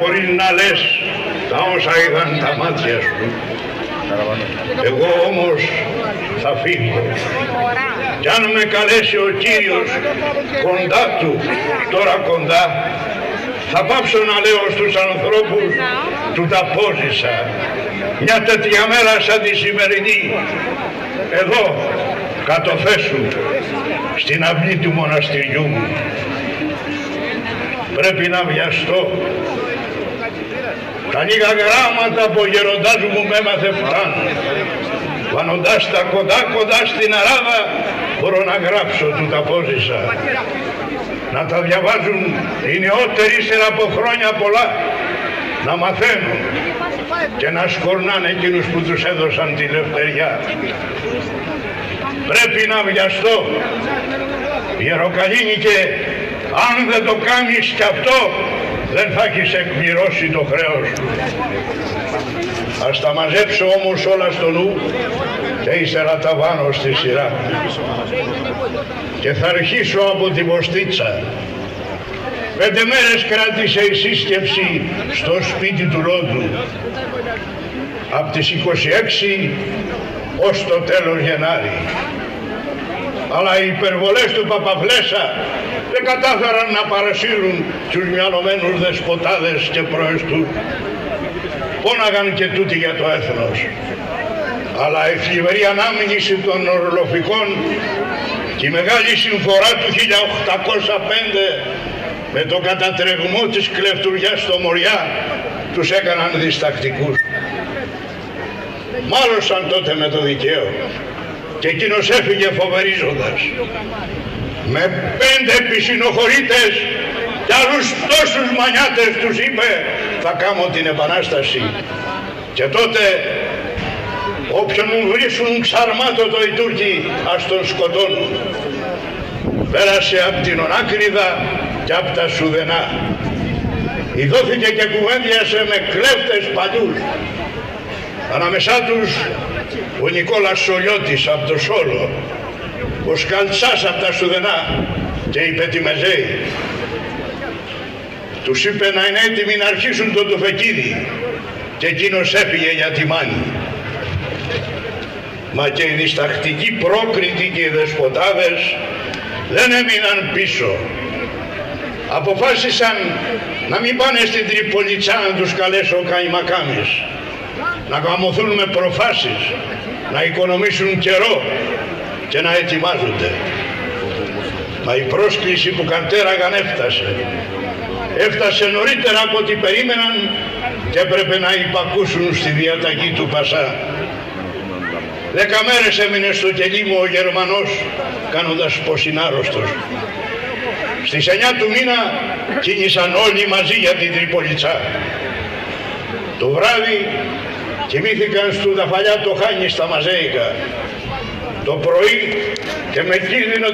Μπορείς να λες τα όσα είδαν τα μάτια σου. Εγώ όμως θα φύγω. Κι αν με καλέσει ο Κύριος κοντά του, τώρα κοντά, θα πάψω να λέω στους ανθρώπους του τα πόζησα. Μια τέτοια μέρα σαν τη σημερινή, εδώ κατ' Φέσου, στην αυλή του μοναστηριού μου. Πρέπει να βιαστώ. Τα λίγα γράμματα που ο γεροντάς μου με έμαθε φτάνουν. Βανοντάς τα κοντά στην αράδα, μπορώ να γράψω του τα πόζησα. Να τα διαβάζουν οι νεότεροι ύστερα από χρόνια πολλά, να μαθαίνουν και να σκορνάνε εκείνους που τους έδωσαν τη λευτεριά. Πρέπει να βιαστώ. Ιεροκαλίνικε, αν δεν το κάνεις κι αυτό, δεν θα έχεις εκπληρώσει το χρέος σου. Ας τα μαζέψω όμως όλα στο νου και ύστερα τα βάνω στη σειρά. Και θα αρχίσω από τη Βοστίτσα. 5 μέρες κράτησε η σύσκεψη στο σπίτι του Λόντου. Από τις 26 ως το τέλος Γενάρη. Αλλά οι υπερβολές του Παπαφλέσσα δεν κατάφεραν να παρασύρουν τους μυαλωμένους δεσποτάδες και προεστούς. Πόναγαν και τούτοι για το έθνος. Αλλά η θλιβερή ανάμνηση των ορλοφικών και η μεγάλη συμφορά του 1805 με το κατατρεγμό της κλεφτουριάς στο Μοριά τους έκαναν διστακτικούς. Μάλωσαν τότε με το δικαίο και εκείνος έφυγε φοβερίζοντας. Με 5 επισυνοχωρήτες και άλλους τόσους μανιάτες τους είπε, θα κάνω την επανάσταση. Και τότε όποιον μου βρίσκουν ξαρμάτωτο οι Τούρκοι ας τον σκοτώνουν. Πέρασε από την Ονάκριδα και από τα Σουδενά. Ιδώθηκε και κουβέντιασε με κλέφτες παλιούς. Ανάμεσά τους ο Νικόλας Σολιώτης από το Σόλο, ο Σκαλτσάς από τα Σουδενά και οι Πετιμεζέοι. Τους είπε να είναι έτοιμοι να αρχίσουν το τουφεκίδι και εκείνος έφυγε για τη Μάνη. Μα και οι διστακτικοί πρόκριτοι και οι δεσποτάδες δεν έμειναν πίσω. Αποφάσισαν να μην πάνε στην Τριπολιτσά να τους καλέσει ο Καϊμακάμης, να γαμωθούν με προφάσεις, να οικονομήσουν καιρό και να ετοιμάζονται. Μα η πρόσκληση που καρτέραγαν έφτασε νωρίτερα από ό,τι περίμεναν και έπρεπε να υπακούσουν στη διαταγή του Πασά. 10 μέρες έμεινε στο κελί μου ο Γερμανός κάνοντας πως είναι άρρωστος. Στις 9 του μήνα κίνησαν όλοι μαζί για την Τριπολιτσά. Το βράδυ κοιμήθηκαν στου Δαφαλιά το Χάνι στα Μαζέικα. Το πρωί και με κίνδυνο